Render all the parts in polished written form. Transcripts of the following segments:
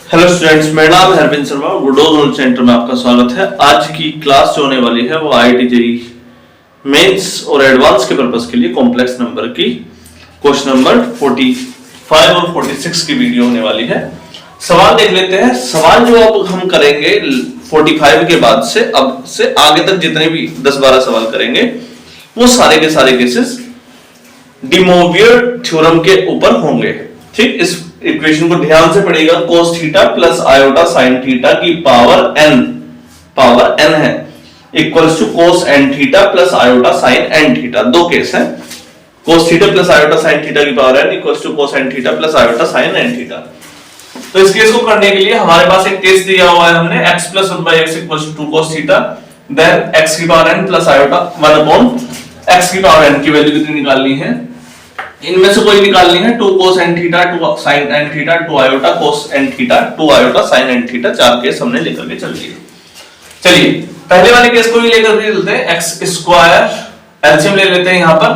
Hello students, मेरा नाम है अरविंद शर्मा। वुडोज नॉलेज सेंटर में आपका स्वागत है। आज की क्लास जो होने वाली है वो आईआईटी जेईई मेंस और एडवांस के पर्पस के लिए कॉम्प्लेक्स नंबर की क्वेश्चन नंबर 45 और 46 की वीडियो होने वाली है। सवाल देख लेते हैं। सवाल जो अब हम करेंगे 45 के बाद से अब से आगे तक जितने भी 10-12 सवाल करेंगे वो सारे के सारे केसेस डी मोवियर थ्योरम के ऊपर होंगे। ठीक, इस इक्वेशन को ध्यान से पढ़िएगा। cos theta plus iota sin theta की पावर n है equals to cos n theta plus iota sin n theta. दो केस है, cos theta plus iota sin theta की power n equals to cos n theta plus iota sin n theta. तो इस case को करने के लिए हमारे पास एक केस दिया हुआ है हमने x plus 1/x equals to 2 cos theta, then x की power n plus iota 1/x की पावर n की वैल्यू कितनी निकालनी है, इनमें से कोई निकालनी है। 2 cos n theta 2 sin n theta 2 iota cos n theta 2 iota sin n theta. चार केस हमने लेकर के चल लिए। चलिए पहले वाले केस को भी लेकर के चलते हैं। x स्क्वायर एलसीएम ले लेते हैं। यहां पर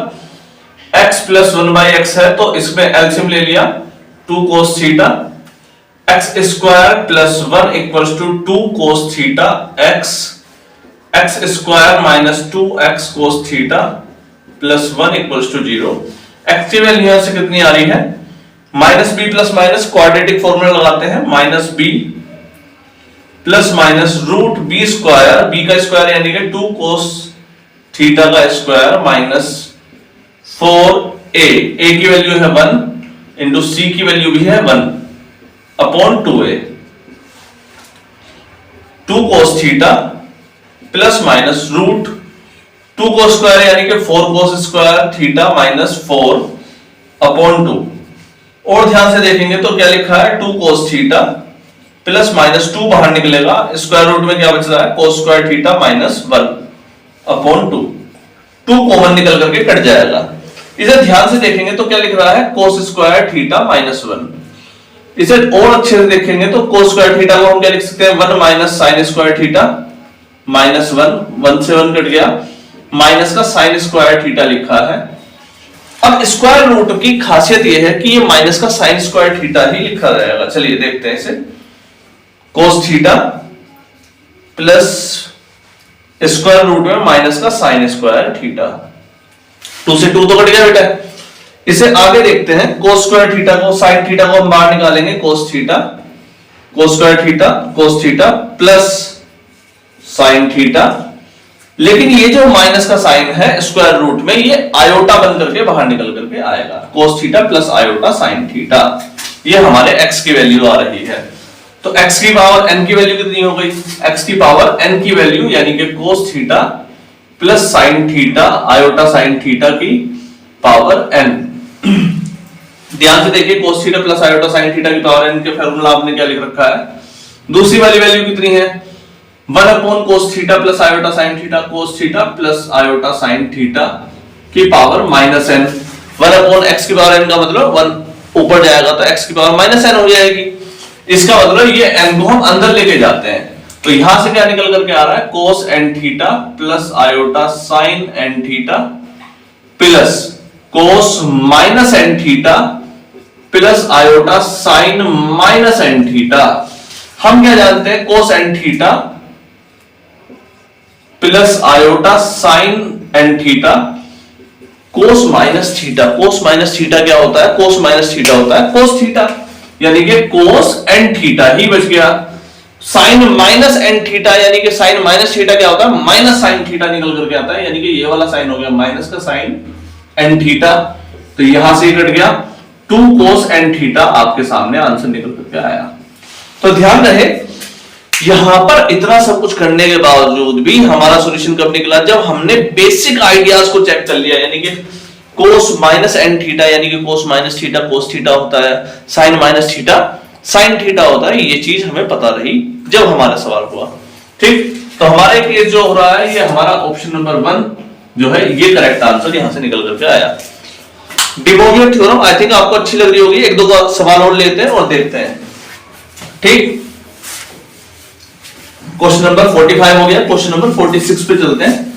x प्लस 1/x है तो इसमें एलसीएम ले लिया 2 cos theta, x square plus 1 equals to 2 cos theta x square minus 2x cos theta plus 1 equals to 0। x की वैल्यू यहां से कितनी आ रही है, minus B plus minus quadratic formula लगाते हैं, minus B plus minus root B square, B का स्क्वायर यानी कि 2 cos थीटा का स्क्वायर माइनस 4a, a की वैल्यू है 1 इंटू c की वैल्यू भी है 1 upon 2a। 2 cos theta plus minus root 2 cos square यानी कि 4 cos square theta minus 4 upon 2। और ध्यान से देखेंगे तो क्या लिखा है, 2 cos थीटा प्लस माइनस 2 बाहर निकलेगा, स्क्वायर रूट में क्या बच रहा है cos square theta minus 1 upon 2। 2 common निकल करके कट जाएगा। इसे ध्यान से देखेंगे तो क्या लिख रहा है cos स्क्वायर थीटा माइनस 1। इसे और अच्छे से देखेंगे तो cos स्क्वायर थीटा को हम क्या लिख सकते हैं 1 minus sin square theta minus 1 से 1 कट गया, माइनस का साइन स्क्वायर थीटा लिखा है। अब स्क्वायर रूट की खासियत यह है कि ये माइनस का साइन स्क्वायर थीटा ही लिखा रहेगा। चलिए देखते हैं इसे, cos theta plus square root में माइनस का साइन स्क्वायर थीटा, 2 से 2 तो कट गया बेटा। इसे आगे देखते हैं, cos स्क्वायर थीटा को साइन थीटा को हम बाहर निकालेंगे, cos theta plus sine theta, लेकिन ये जो माइनस का साइन है स्क्वायर रूट में ये आयोटा बन करके बाहर निकल करके आएगा, cos theta plus iota sin theta. ये हमारे x की वैल्यू आ रही है। तो x की पावर n की वैल्यू कितनी हो गई, x की पावर n की वैल्यू यानी कि cos theta plus sin theta iota sin theta की पावर n। ध्यान से देखिए, cos theta plus iota sin theta की पावर n के फॉर्मूला आपने क्या लिख रखा है, दूसरी वाली वैल्यू कितनी है 1 upon cos theta plus iota sin theta, cos theta plus iota sin theta की power minus n। 1 upon x की पावर n का मतलब 1 ऊपर जाएगा तो x की पावर माइनस n हो जाएगी। इसका मतलब ये n को हम अंदर लेके जाते हैं तो यहां से क्या निकल करके आ रहा है cos n theta plus iota sin n theta plus cos minus n theta plus iota sin minus n theta. हम क्या जानते हैं, cos n theta plus iota sine N theta cos minus theta. Cos minus theta क्या होता है, कोस minus theta होता है cos theta, यानी कि कोस एन थीटा ही बच गया। साइन माइनस एन थीटा यानी कि साइन माइनस थीटा क्या होता है, माइनस साइन थीटा निकल करके आता है, यानी कि ये वाला साइन हो गया माइनस का साइन एन थीटा। तो यहां से कट गया 2 cos एन थीटा, आपके सामने आंसर निकल करके आया। तो ध्यान रहे, यहां पर इतना सब कुछ करने के बावजूद भी हमारा सॉल्यूशन कब निकला, जब हमने बेसिक आइडियाज को चेक कर लिया, यानी कि cos माइनस एन थीटा यानी कि cos minus theta cos theta होता है, sin minus theta sin theta होता है। ये चीज हमें पता रही जब हमारा सवाल हुआ। ठीक, तो हमारे केस जो हो रहा है ये हमारा ऑप्शन नंबर 1 जो है ये करेक्ट आंसर यहां से निकल करके आया। डी मोवियर थ्योरम आई थिंक आपको अच्छी लग रही होगी। एक दो सवाल और लेते हैं और देखते हैं। ठीक, क्वेश्चन नंबर 45 हो गया। क्वेश्चन नंबर 46 पे चलते हैं।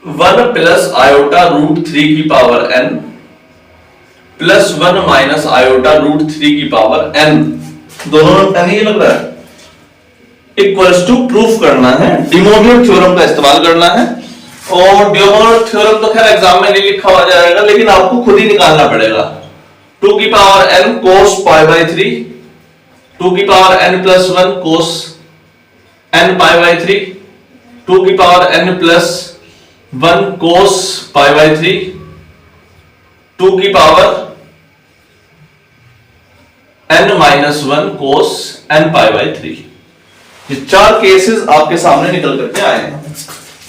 1 प्लस आयोटा रूट 3 की power n plus 1 minus iota root 3 की पावर n, दोनों में n ही लग रहा है, इक्वल्स टू प्रूफ करना है, डिमोवियर थ्योरम का इस्तेमाल करना है। और डिमोवियर थ्योरम तो खैर एग्जाम में नहीं लिखा हुआ जाएगा, लेकिन आपको खुद ही निकालना पड़ेगा। 2 की power n cos pi by 3, 2 की power n plus 1 cos n pi by 3, 2 की power n plus 1 cos pi by 3, 2 की power n minus 1 cos n pi by 3। ये 4 केसेस आपके सामने निकल करके आए हैं।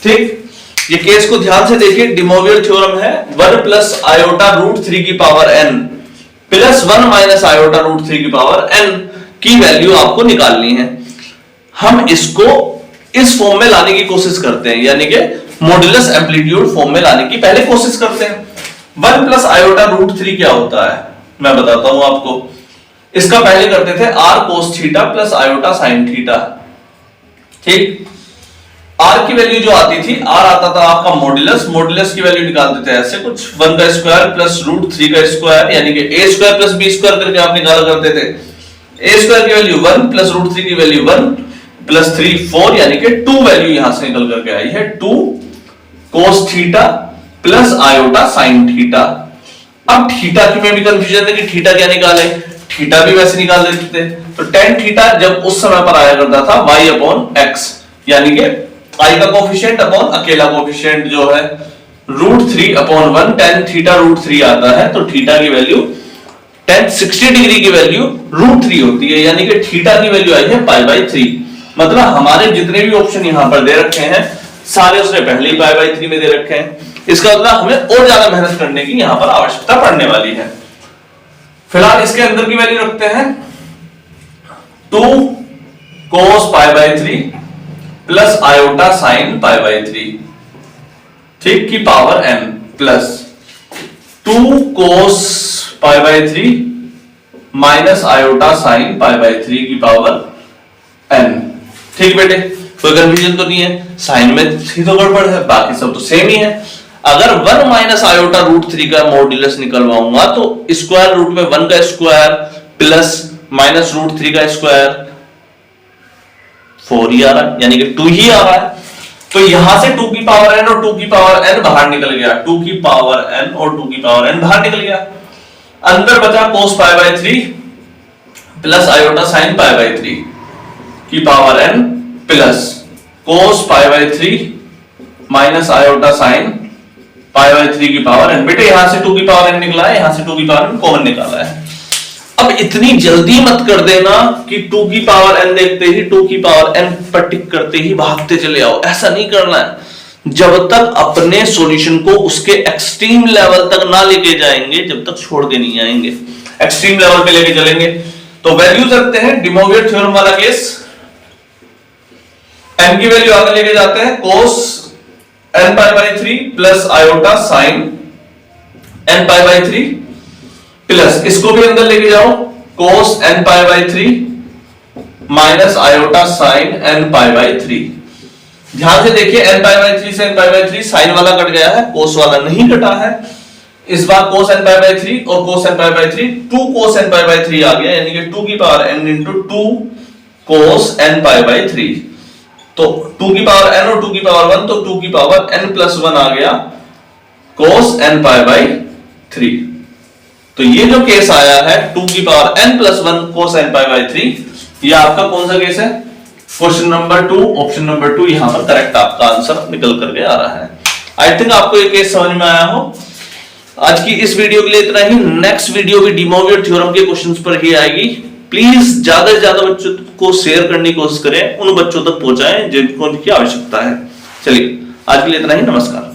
ठीक, ये केस को ध्यान से देखिए। डिमोवियर थ्योरम है 1 प्लस आयोटा रूट 3 की power n plus 1 minus iota root 3 की पावर n की वैल्यू आपको निकालनी है। हम इसको इस फॉर्म में लाने की कोशिश करते हैं, यानी कि मॉड्यूलस एम्पलीट्यूड फॉर्म में लाने की पहले कोशिश करते हैं। 1 प्लस आयोटा रूट 3 क्या होता है मैं बताता हूं आपको। इसका पहले करते थे r cos theta plus iota sine theta. ठीक, r की वैल्यू जो आती थी, r आता था आपका मॉड्यूलस, मॉड्यूलस की वैल्यू निकालते थे ऐसे कुछ 1 का स्क्वायर प्लस रूट 3 का स्क्वायर, यानी कि a square plus b square करके आप निकाला करते थे। a स्क्वायर की वैल्यू 1 प्लस रूट 3 की वैल्यू 1 प्लस 3 4, यानी कि 2 वैल्यू यहां से निकल करके आई है 2 cos theta plus iota sine theta. अब थीटा की में भी कंफ्यूजन है कि थीटा क्या निकाले, थीटा भी वैसे निकाल देते थे। तो tan थीटा जब उस समय पर आया करता था y अपॉन x, यानी कि i का कोफिशिएंट अपॉन अकेला कोफिशिएंट जो है root 3 upon 1, tan theta root 3 आता है, तो थीटा की वैल्यू tan 60 डिग्री की वैल्यू रूट 3 होती है, यानी कि थीटा की वैल्यू आई है पाई बाई 3। मतलब हमारे जितने भी ऑप्शन यहां पर दे रखे हैं सारे उसने पहले ही पाई बाई 3 में दे रखे हैं। इसका मतलब हमें और ज्यादा मेहनत करने की यहां पर आवश्यकता पड़ने वाली है। फिलहाल इसके अंदर की वैल्यू रखते हैं 2 cos pi by 3 plus iota sine pi by 3, ठीक, की power n plus 2 cos pi by 3 minus iota sine pi by 3 की पावर n। ठीक बेटे, कोई कंफ्यूजन तो नहीं है। साइन में ही तो गड़बड़ है, बाकी सब तो सेम ही है। अगर 1 माइनस आयोटा रूट 3 का मॉड्यूलस निकलवाऊंगा तो स्क्वायर रूट में 1 का स्क्वायर प्लस माइनस रूट 3 का स्क्वायर 4 ही आ रहा है, यानी कि 2 ही आ रहा है। तो यहां से 2 की पावर n और 2 की पावर n बाहर निकल गया, 2 की पावर n और 2 की पावर n बाहर निकल गया। अंदर बचा cos pi by 3 plus iota sine pi by 3 की power n plus cos pi by 3 minus iota sine pi by 3 की पावर n। बेटे यहां से 2 की पावर n निकला है, यहां से 2 की पावर n कॉमन निकाला है। अब इतनी जल्दी मत कर देना कि 2 की पावर n देखते ही 2 की पावर n पर टिक करते ही भागते चले आओ, ऐसा नहीं करना है। जब तक अपने सॉल्यूशन को उसके एक्सट्रीम लेवल तक ना लेके जाएंगे, जब तक छोड़ के नहीं आएंगे, एक्सट्रीम लेवल पे लेके चलेंगे। तो वैल्यूज रखते हैं, डिमोवियर थ्योरम वाला केस, n की वैल्यू आगे लेके जाते हैं cos n pi by 3 plus iota sign n pi by 3 plus इसको भी अंदर लेके जाओ cos n pi by 3 minus iota sine n pi by 3। ध्यान से देखिए, n पाई बाई 3 से n पाई बाई 3 साइन वाला कट गया है, cos वाला नहीं कटा है। इस बार cos n पाई बाई 3 और cos n pi by 3 2 cos n pi by 3 आ गया, यानी कि 2 की power n into 2 cos n pi by 3। तो 2 की पावर n और 2 की पावर 1, तो 2 की पावर n प्लस 1 आ गया cos n पाई बाई 3। तो ये जो केस आया है 2 की power n plus 1 cos n pi by 3, ये आपका कौन सा केस है? क्वेश्चन नंबर 2, ऑप्शन नंबर 2 यहां पर करेक्ट आपका आंसर निकल करके आ रहा है। आई थिंक आपको ये केस समझ में आया हो। आज की इस वीडियो के लिए इतना ही। नेक्स्ट वीडियो भी डिमोवियर थ्योरम के क्वेश्चंस पर ही आएगी। प्लीज ज्यादा से ज्यादा बच्चों को शेयर करने की कोशिश करें, उन बच्चों तक पहुंचाएं जिनको उनकी आवश्यकता है। चलिए आज के लिए इतना ही, नमस्कार।